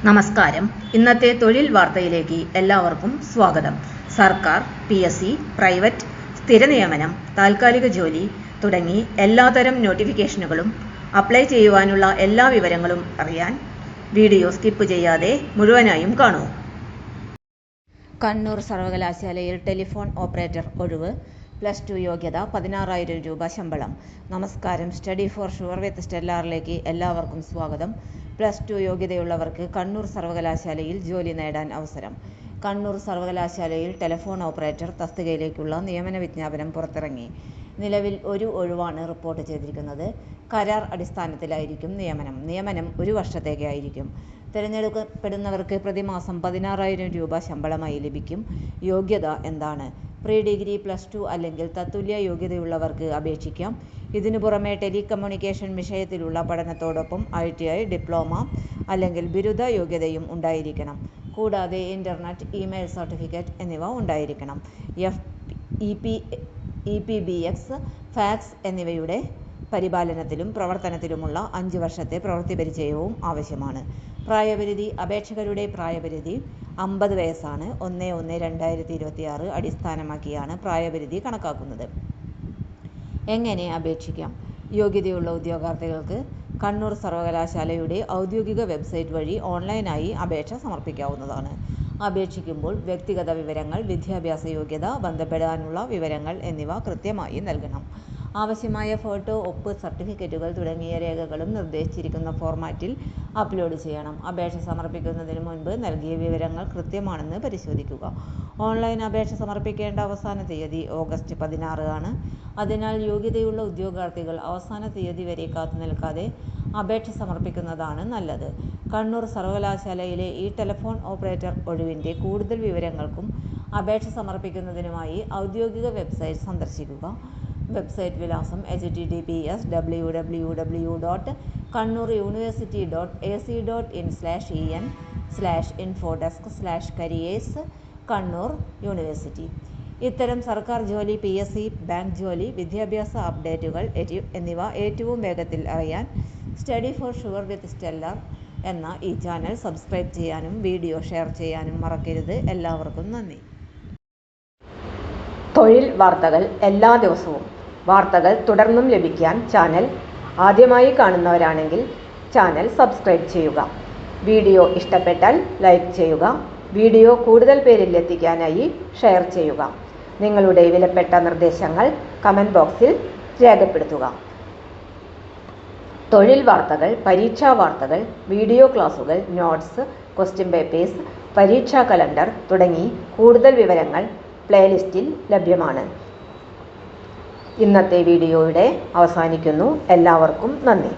നമസ്കാരം. ഇന്നത്തെ തൊഴിൽ വാർത്തയിലേക്ക് എല്ലാവർക്കും സ്വാഗതം. സർക്കാർ, PSC, പ്രൈവറ്റ്, സ്ഥിര നിയമനം, താൽക്കാലിക ജോലി തുടങ്ങി എല്ലാത്തരം നോട്ടിഫിക്കേഷനുകളും അപ്ലൈ ചെയ്യുവാനുള്ള എല്ലാ വിവരങ്ങളും അറിയാൻ വീഡിയോ സ്കിപ്പ് ചെയ്യാതെ മുഴുവനായും കാണൂ. കണ്ണൂർ സർവകലാശാലയിൽ ടെലിഫോൺ ഓപ്പറേറ്റർ ഒഴിവ്. +2 യോഗ്യത, 16,000 രൂപ ശമ്പളം. നമസ്കാരം. സ്റ്റഡി ഫോർ ഷുവർ വിത്ത് സ്റ്റെല്ലാറിലേക്ക് എല്ലാവർക്കും സ്വാഗതം. +2 യോഗ്യതയുള്ളവർക്ക് കണ്ണൂർ സർവകലാശാലയിൽ ജോലി നേടാൻ അവസരം. കണ്ണൂർ സർവകലാശാലയിൽ ടെലിഫോൺ ഓപ്പറേറ്റർ തസ്തികയിലേക്കുള്ള നിയമന വിജ്ഞാപനം പുറത്തിറങ്ങി. നിലവിൽ ഒരു ഒഴിവാണ് റിപ്പോർട്ട് ചെയ്തിരിക്കുന്നത്. കരാർ അടിസ്ഥാനത്തിലായിരിക്കും നിയമനം 1 വർഷത്തേക്കായിരിക്കും. തിരഞ്ഞെടുക്കപ്പെടുന്നവർക്ക് പ്രതിമാസം 16,000 രൂപ ശമ്പളമായി ലഭിക്കും. യോഗ്യത എന്താണ്? പ്രീ ഡിഗ്രി, +2 അല്ലെങ്കിൽ തത്തുല്യ യോഗ്യതയുള്ളവർക്ക് അപേക്ഷിക്കാം. ഇതിനു പുറമെ ടെലികമ്മ്യൂണിക്കേഷൻ വിഷയത്തിലുള്ള പഠനത്തോടൊപ്പം ITI, ഡിപ്ലോമ അല്ലെങ്കിൽ ബിരുദ യോഗ്യതയും ഉണ്ടായിരിക്കണം. കൂടാതെ ഇന്റർനെറ്റ്, ഇമെയിൽ സർട്ടിഫിക്കറ്റ് എന്നിവ ഉണ്ടായിരിക്കണം. EPBX, ഫാക്സ് എന്നിവയുടെ പരിപാലനത്തിലും പ്രവർത്തനത്തിലുമുള്ള 5 വർഷത്തെ പ്രവൃത്തി പരിചയവും ആവശ്യമാണ്. പ്രായപരിധി. അപേക്ഷകരുടെ പ്രായപരിധി 50 വയസ്സാണ്. 1/1/2026 അടിസ്ഥാനമാക്കിയാണ് പ്രായപരിധി കണക്കാക്കുന്നത്. എങ്ങനെ അപേക്ഷിക്കാം? യോഗ്യതയുള്ള ഉദ്യോഗാർത്ഥികൾക്ക് കണ്ണൂർ സർവകലാശാലയുടെ ഔദ്യോഗിക വെബ്സൈറ്റ് വഴി ഓൺലൈനായി അപേക്ഷ സമർപ്പിക്കാവുന്നതാണ്. അപേക്ഷിക്കുമ്പോൾ വ്യക്തിഗത വിവരങ്ങൾ, വിദ്യാഭ്യാസ യോഗ്യത, ബന്ധപ്പെടാനുള്ള വിവരങ്ങൾ എന്നിവ കൃത്യമായി നൽകണം. ആവശ്യമായ ഫോട്ടോ, ഒപ്പ്, സർട്ടിഫിക്കറ്റുകൾ തുടങ്ങിയ രേഖകളും നിർദ്ദേശിച്ചിരിക്കുന്ന ഫോർമാറ്റിൽ അപ്ലോഡ് ചെയ്യണം. അപേക്ഷ സമർപ്പിക്കുന്നതിന് മുൻപ് നൽകിയ വിവരങ്ങൾ കൃത്യമാണെന്ന് പരിശോധിക്കുക. ഓൺലൈൻ അപേക്ഷ സമർപ്പിക്കേണ്ട അവസാന തീയതി ഓഗസ്റ്റ് 16 ആണ്. അതിനാൽ യോഗ്യതയുള്ള ഉദ്യോഗാർത്ഥികൾ അവസാന തീയതി വരെ കാത്തുനിൽക്കാതെ അപേക്ഷ സമർപ്പിക്കുന്നതാണ് നല്ലത്. കണ്ണൂർ സർവകലാശാലയിലെ ഈ ടെലിഫോൺ ഓപ്പറേറ്റർ ഒഴിവിൻ്റെ കൂടുതൽ വിവരങ്ങൾക്കും അപേക്ഷ സമർപ്പിക്കുന്നതിനുമായി ഔദ്യോഗിക വെബ്സൈറ്റ് സന്ദർശിക്കുക. വെബ്സൈറ്റ് വിലാസം https://www.kannur.ac.in/en/infodesk/careers കണ്ണൂർ യൂണിവേഴ്സിറ്റി. ഇത്തരം സർക്കാർ ജോലി, PSC, ബാങ്ക് ജോലി, വിദ്യാഭ്യാസ അപ്ഡേറ്റുകൾ എന്നിവ ഏറ്റവും വേഗത്തിൽ അറിയാൻ study for sure with stellar എന്ന ഈ ചാനൽ സബ്സ്ക്രൈബ് ചെയ്യാനും വീഡിയോ ഷെയർ ചെയ്യാനും മറക്കരുത്. എല്ലാവർക്കും നന്ദി. തൊഴിൽ വാർത്തകൾ എല്ലാ ദിവസവും. വാർത്തകൾ തുടർന്നും ലഭിക്കാൻ ചാനൽ ആദ്യമായി കാണുന്നവരാണെങ്കിൽ ചാനൽ സബ്സ്ക്രൈബ് ചെയ്യുക. വീഡിയോ ഇഷ്ടപ്പെട്ടാൽ ലൈക്ക് ചെയ്യുക. വീഡിയോ കൂടുതൽ പേരിൽ എത്തിക്കാനായി ഷെയർ ചെയ്യുക. നിങ്ങളുടെ വിലപ്പെട്ട നിർദ്ദേശങ്ങൾ കമൻറ്റ് ബോക്സിൽ രേഖപ്പെടുത്തുക. തൊഴിൽ വാർത്തകൾ, പരീക്ഷാ വാർത്തകൾ, വീഡിയോ ക്ലാസുകൾ, നോട്ട്സ്, ക്വസ്റ്റ്യൻ പേപ്പേഴ്സ്, പരീക്ഷാ കലണ്ടർ തുടങ്ങി കൂടുതൽ വിവരങ്ങൾ പ്ലേലിസ്റ്റിൽ ലഭ്യമാണ്. ഇന്നത്തെ വീഡിയോയുടെ അവസാനിക്കുന്നു. എല്ലാവർക്കും നന്ദി.